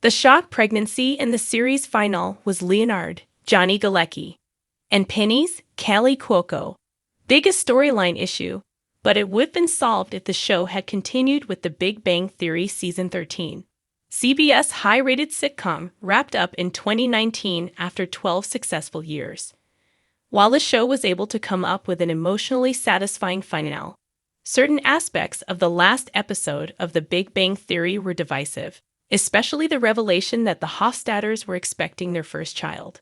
The shock pregnancy in the series finale was Leonard, Johnny Galecki, and Penny's Callie Cuoco. Biggest storyline issue, but it would have been solved if the show had continued with The Big Bang Theory Season 13. CBS high-rated sitcom wrapped up in 2019 after 12 successful years. While the show was able to come up with an emotionally satisfying finale, certain aspects of the last episode of The Big Bang Theory were divisive, especially the revelation that the Hofstadters were expecting their first child.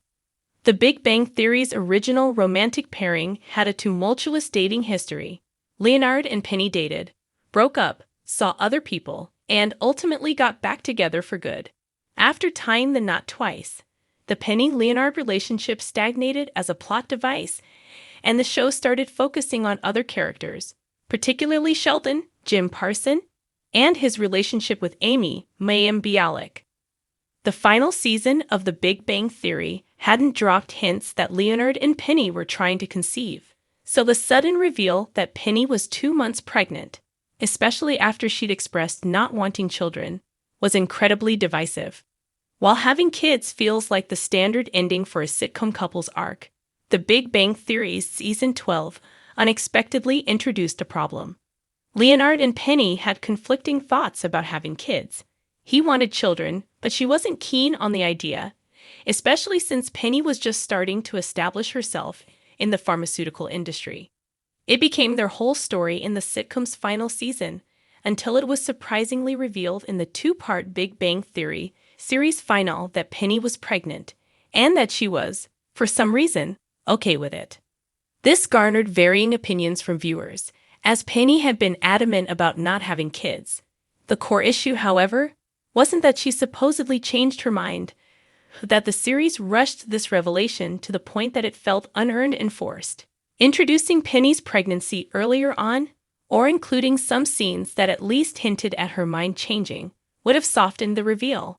The Big Bang Theory's original romantic pairing had a tumultuous dating history. Leonard and Penny dated, broke up, saw other people, and ultimately got back together for good. After tying the knot twice, the Penny-Leonard relationship stagnated as a plot device, and the show started focusing on other characters, particularly Sheldon, Jim Parsons, and his relationship with Amy, Mayim Bialik. The final season of The Big Bang Theory hadn't dropped hints that Leonard and Penny were trying to conceive, so the sudden reveal that Penny was 2 months pregnant, especially after she'd expressed not wanting children, was incredibly divisive. While having kids feels like the standard ending for a sitcom couple's arc, The Big Bang Theory's Season 12 unexpectedly introduced a problem. Leonard and Penny had conflicting thoughts about having kids. He wanted children, but she wasn't keen on the idea, especially since Penny was just starting to establish herself in the pharmaceutical industry. It became their whole story in the sitcom's final season, until it was surprisingly revealed in the 2-part Big Bang Theory series finale that Penny was pregnant, and that she was, for some reason, okay with it. This garnered varying opinions from viewers, as Penny had been adamant about not having kids. The core issue, however, wasn't that she supposedly changed her mind, but that the series rushed this revelation to the point that it felt unearned and forced. Introducing Penny's pregnancy earlier on, or including some scenes that at least hinted at her mind changing, would have softened the reveal.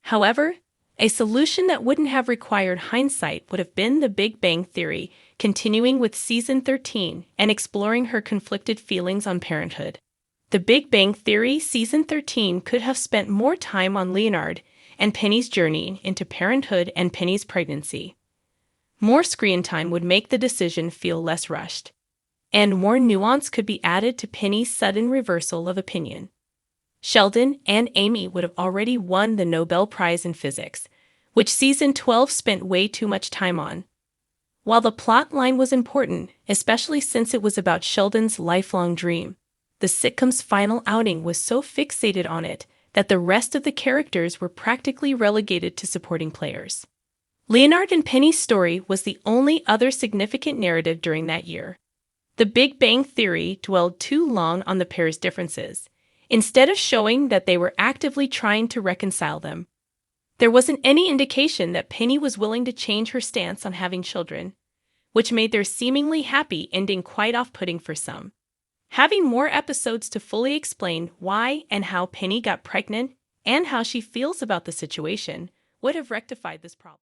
However, a solution that wouldn't have required hindsight would have been The Big Bang Theory continuing with Season 13 and exploring her conflicted feelings on parenthood. The Big Bang Theory Season 13 could have spent more time on Leonard and Penny's journey into parenthood and Penny's pregnancy. More screen time would make the decision feel less rushed, and more nuance could be added to Penny's sudden reversal of opinion. Sheldon and Amy would have already won the Nobel Prize in Physics, which Season 12 spent way too much time on. While the plot line was important, especially since it was about Sheldon's lifelong dream, the sitcom's final outing was so fixated on it that the rest of the characters were practically relegated to supporting players. Leonard and Penny's story was the only other significant narrative during that year. The Big Bang Theory dwelled too long on the pair's differences, instead of showing that they were actively trying to reconcile them. There wasn't any indication that Penny was willing to change her stance on having children, which made their seemingly happy ending quite off-putting for some. Having more episodes to fully explain why and how Penny got pregnant and how she feels about the situation would have rectified this problem.